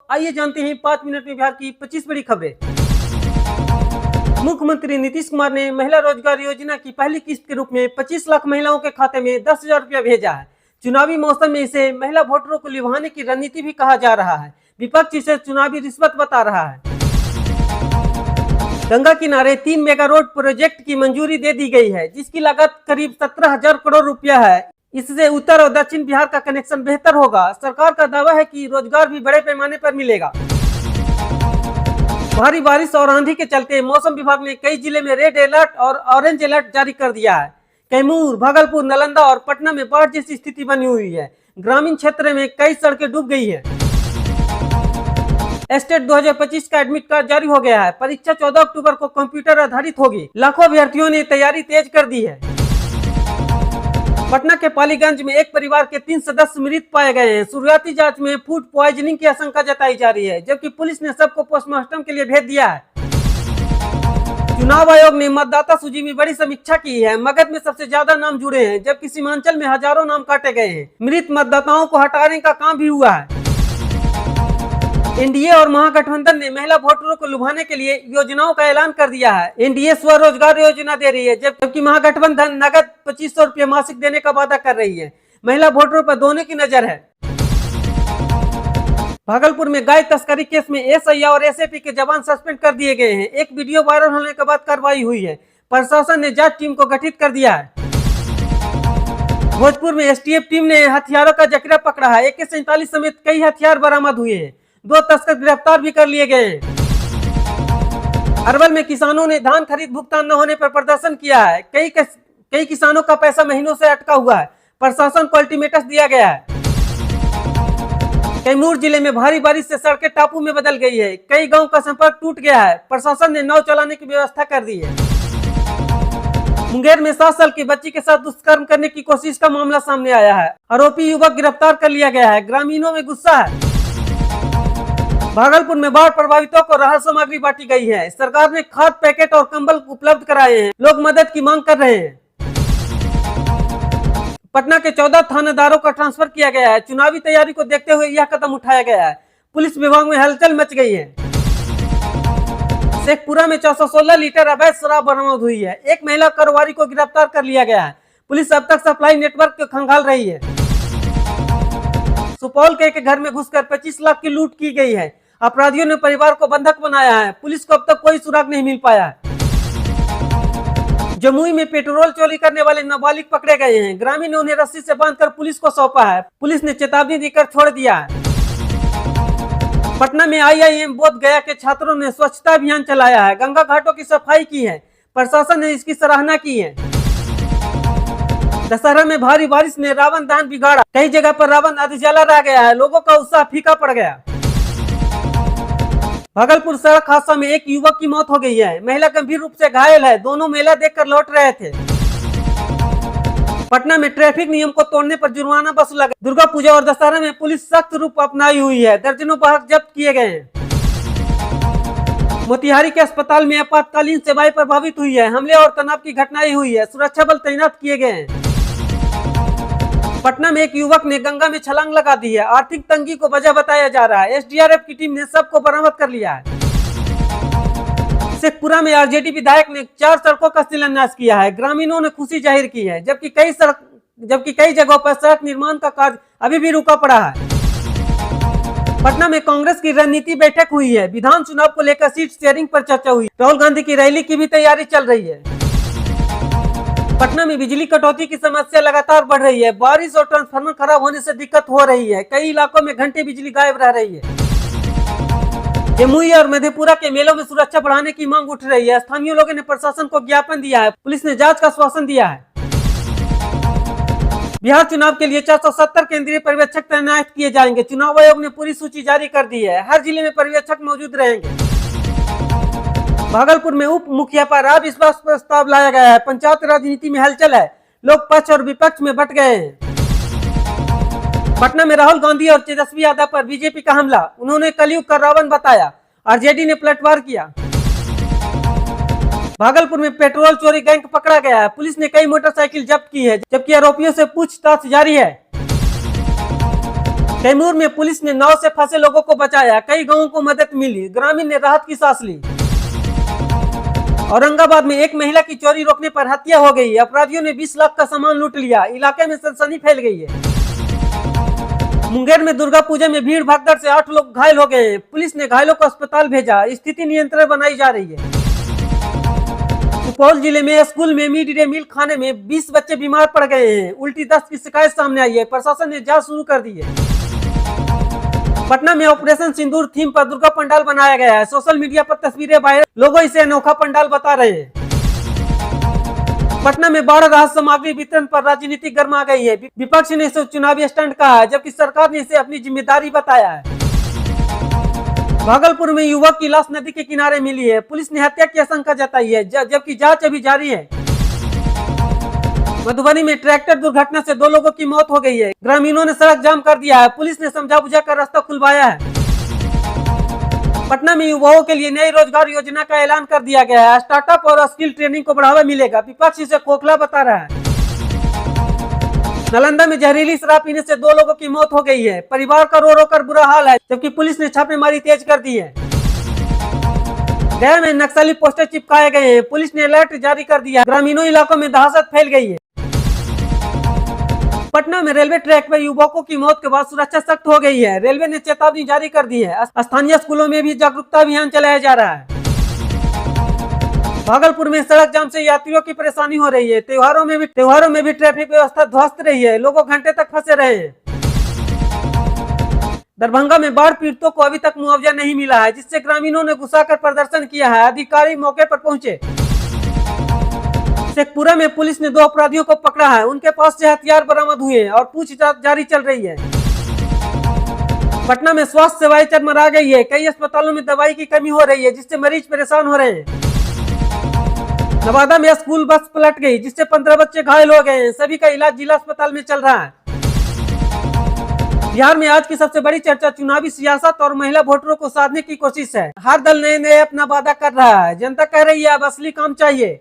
आइए जानते हैं 5 मिनट में बिहार की 25 बड़ी खबरें। मुख्यमंत्री नीतीश कुमार ने महिला रोजगार योजना की पहली किस्त के रूप में 25 लाख महिलाओं के खाते में 10,000 रुपया भेजा है। चुनावी मौसम में इसे महिला वोटरों को लुभाने की रणनीति भी कहा जा रहा है। विपक्ष इसे चुनावी रिश्वत बता रहा है। गंगा किनारे 3 मेगा रोड प्रोजेक्ट की मंजूरी दे दी गई है, जिसकी लागत करीब 17,000 करोड़ रुपया है। इससे उत्तर और दक्षिण बिहार का कनेक्शन बेहतर होगा। सरकार का दावा है कि रोजगार भी बड़े पैमाने पर मिलेगा। भारी बारिश और आंधी के चलते मौसम विभाग ने कई जिले में रेड अलर्ट और ऑरेंज अलर्ट जारी कर दिया है। कैमूर, भागलपुर, नालंदा और पटना में बाढ़ जैसी स्थिति बनी हुई है। ग्रामीण क्षेत्र में कई सड़कें डूब गई है। स्टेट 2025 का एडमिट कार्ड जारी हो गया है। परीक्षा 14 अक्टूबर को कंप्यूटर आधारित होगी। लाखों अभ्यर्थियों ने तैयारी तेज कर दी है। पटना के पालीगंज में एक परिवार के 3 सदस्य मृत पाए गए हैं। शुरुआती जांच में फूड प्वाइजनिंग की आशंका जताई जा रही है, जबकि पुलिस ने सबको पोस्टमार्टम के लिए भेज दिया है। चुनाव आयोग ने मतदाता सूची में बड़ी समीक्षा की है। मगध में सबसे ज्यादा नाम जुड़े हैं, जबकि सीमांचल में हजारों नाम काटे गए हैं। मृत मतदाताओं को हटाने का काम भी हुआ है। एनडीए और महागठबंधन ने महिला वोटरों को लुभाने के लिए योजनाओं का ऐलान कर दिया है। एनडीए स्वरोजगार योजना दे रही है, जबकि महागठबंधन नगद 2500 रुपये मासिक देने का वादा कर रही है। महिला वोटरों पर दोनों की नजर है। भागलपुर में गाय तस्करी केस में एसआई और एसएपी के जवान सस्पेंड कर दिए गए हैं। एक वीडियो वायरल होने के बाद कार्रवाई हुई है। प्रशासन ने जांच टीम को गठित कर दिया है। भोजपुर में एसटीएफ टीम ने हथियारों का जखीरा पकड़ा है। AK-47 समेत कई हथियार बरामद हुए हैं। 2 तस्कर गिरफ्तार भी कर लिए गए हैं। अरवल में किसानों ने धान खरीद भुगतान न होने पर प्रदर्शन किया है। कई किसानों का पैसा महीनों से अटका हुआ है। प्रशासन को अल्टीमेटम दिया गया है। कैमूर जिले में भारी बारिश से सड़कें टापू में बदल गई है। कई गांव का संपर्क टूट गया है। प्रशासन ने नाव चलाने की व्यवस्था कर दी है। मुंगेर में 7 साल की बच्ची के साथ दुष्कर्म करने की कोशिश का मामला सामने आया है। आरोपी युवक गिरफ्तार कर लिया गया है। ग्रामीणों में गुस्सा है। भागलपुर में बाढ़ प्रभावितों को राहत सामग्री बांटी गई है। सरकार ने खाद पैकेट और कंबल उपलब्ध कराए हैं। लोग मदद की मांग कर रहे हैं। पटना के 14 थानेदारों का ट्रांसफर किया गया है। चुनावी तैयारी को देखते हुए यह कदम उठाया गया है। पुलिस विभाग में हलचल मच गई है। शेखपुरा में 416 लीटर अवैध शराब बरामद हुई है। एक महिला कारोबारी को गिरफ्तार कर लिया गया है। पुलिस अब तक सप्लाई नेटवर्क को खंगाल रही है। सुपौल के एक घर में घुसकर 25 लाख की लूट की गई है। अपराधियों ने परिवार को बंधक बनाया है। पुलिस को अब तक कोई सुराग नहीं मिल पाया है। जमुई में पेट्रोल चोरी करने वाले नाबालिग पकड़े गए हैं। ग्रामीण ने उन्हें रस्सी से बांधकर पुलिस को सौंपा है। पुलिस ने चेतावनी देकर छोड़ दिया है। पटना में IIM बोध गया के छात्रों ने स्वच्छता अभियान चलाया है। गंगा घाटों की सफाई की है। प्रशासन ने इसकी सराहना की है। दशहरा में भारी बारिश ने रावण दहन बिगाड़ा। कई जगह पर रावण अधजला रह गया है। लोगों का उत्साह फीका पड़ गया। भागलपुर सड़क हादसा में एक युवक की मौत हो गई है। महिला गंभीर रूप से घायल है। दोनों मेला देखकर लौट रहे थे। पटना में ट्रैफिक नियम को तोड़ने पर जुर्माना वसूला गया। दुर्गा पूजा और दशहरा में पुलिस सख्त रूप अपनाई हुई है। दर्जनों वाहन जब्त किए गए हैं। मोतिहारी के अस्पताल में आपातकालीन सेवाएं प्रभावित हुई है। हमले और तनाव की घटनाएं हुई है। सुरक्षा बल तैनात किए गए हैं। पटना में एक युवक ने गंगा में छलांग लगा दी है। आर्थिक तंगी को वजह बताया जा रहा है। SDRF की टीम ने सबको बरामद कर लिया है। शेखपुरा में RJD विधायक ने 4 सड़कों का शिलान्यास किया है। ग्रामीणों ने खुशी जाहिर की है, जबकि कई जगहों पर सड़क निर्माण का कार्य अभी भी रुका पड़ा है। पटना में कांग्रेस की रणनीति बैठक हुई है। विधान चुनाव को लेकर सीट शेयरिंग पर चर्चा हुई। राहुल गांधी की रैली की भी तैयारी चल रही है। पटना में बिजली कटौती की समस्या लगातार बढ़ रही है। बारिश और ट्रांसफार्मर खराब होने से दिक्कत हो रही है। कई इलाकों में घंटे बिजली गायब रह रही है। जमुई और मधेपुरा के मेलों में सुरक्षा बढ़ाने की मांग उठ रही है। स्थानीय लोगों ने प्रशासन को ज्ञापन दिया है। पुलिस ने जांच का आश्वासन दिया है। बिहार चुनाव के लिए 470 केंद्रीय पर्यवेक्षक तैनात किए जाएंगे। चुनाव आयोग ने पूरी सूची जारी कर दी है। हर जिले में पर्यवेक्षक मौजूद रहेंगे। भागलपुर में उप मुखिया पर अविश्वास प्रस्ताव लाया गया है। पंचायत राजनीति में हलचल है। लोग पक्ष और विपक्ष में बंट गए हैं। पटना में राहुल गांधी और तेजस्वी यादव पर बीजेपी का हमला। उन्होंने कलयुग का रावण बताया। RJD ने पलटवार किया। भागलपुर में पेट्रोल चोरी गैंग पकड़ा गया है। पुलिस ने कई मोटरसाइकिल जब्त की है, जबकि आरोपियों से पूछताछ जारी है। कैमूर में पुलिस ने नाव से फंसे लोगों को बचाया, कई गांवों को मदद मिली, ग्रामीण ने राहत की सांस ली। औरंगाबाद में एक महिला की चोरी रोकने पर हत्या हो गई, अपराधियों ने 20 लाख का सामान लूट लिया, इलाके में सनसनी फैल गई है। मुंगेर में दुर्गा पूजा में भीड़ भगदड़ से 8 लोग घायल हो गए, पुलिस ने घायलों को अस्पताल भेजा, स्थिति नियंत्रण बनाई जा रही है। सुपौल जिले में स्कूल में मिड डे मील खाने में 20 बच्चे बीमार पड़ गए हैं, उल्टी दस्त की शिकायत सामने आई है, प्रशासन ने जांच शुरू कर दी है। पटना में ऑपरेशन सिंदूर थीम पर दुर्गा पंडाल बनाया गया है, सोशल मीडिया पर तस्वीरें वायरल, लोगों इसे अनोखा पंडाल बता रहे हैं। पटना में बाढ़ राहत सामग्री वितरण पर राजनीति गर्मा गई है, विपक्ष ने इसे चुनावी स्टंट कहा है, जबकि सरकार ने इसे अपनी जिम्मेदारी बताया है। भागलपुर में युवक की लाश नदी के किनारे मिली है, पुलिस ने हत्या की आशंका जताई है, जबकि जांच अभी जारी है। मधुबनी में ट्रैक्टर दुर्घटना से 2 लोगों की मौत हो गई है, ग्रामीणों ने सड़क जाम कर दिया है, पुलिस ने समझा बुझा कर रास्ता खुलवाया है। पटना में युवाओं के लिए नई रोजगार योजना का ऐलान कर दिया गया है, स्टार्टअप और स्किल ट्रेनिंग को बढ़ावा मिलेगा, विपक्ष इसे खोखला बता रहा है। नालंदा में जहरीली शराब पीने से 2 लोगों की मौत हो गई है, परिवार का रो रो कर बुरा हाल है, जबकि पुलिस ने छापेमारी तेज कर दी है। गया में नक्सली पोस्टर चिपकाए गए हैं, पुलिस ने अलर्ट जारी कर दिया, ग्रामीणों इलाकों में दहशत फैल गई है। पटना में रेलवे ट्रैक पर युवकों की मौत के बाद सुरक्षा सख्त हो गई है, रेलवे ने चेतावनी जारी कर दी है, स्थानीय स्कूलों में भी जागरूकता अभियान चलाया जा रहा है। भागलपुर में सड़क जाम से यात्रियों की परेशानी हो रही है, त्योहारों में भी ट्रैफिक व्यवस्था ध्वस्त रही है, लोगों घंटे तक फंसे रहे हैं। दरभंगा में बाढ़ पीड़ितों को अभी तक मुआवजा नहीं मिला है, जिससे ग्रामीणों ने गुस्सा कर प्रदर्शन किया है, अधिकारी मौके पर पहुंचे। शेखपुरा में पुलिस ने 2 अपराधियों को पकड़ा है, उनके पास से हथियार बरामद हुए हैं और पूछताछ जारी चल रही है। पटना में स्वास्थ्य सेवाएं चरमरा गई है, कई अस्पतालों में दवाई की कमी हो रही है, जिससे मरीज परेशान हो रहे हैं। नवादा में स्कूल बस पलट गई, जिससे 15 बच्चे घायल हो गए हैं, सभी का इलाज जिला अस्पताल में चल रहा है। बिहार में आज की सबसे बड़ी चर्चा चुनावी सियासत और महिला वोटरों को साधने की कोशिश है, हर दल नए नए अपना वादा कर रहा है, जनता कह रही है अब असली काम चाहिए।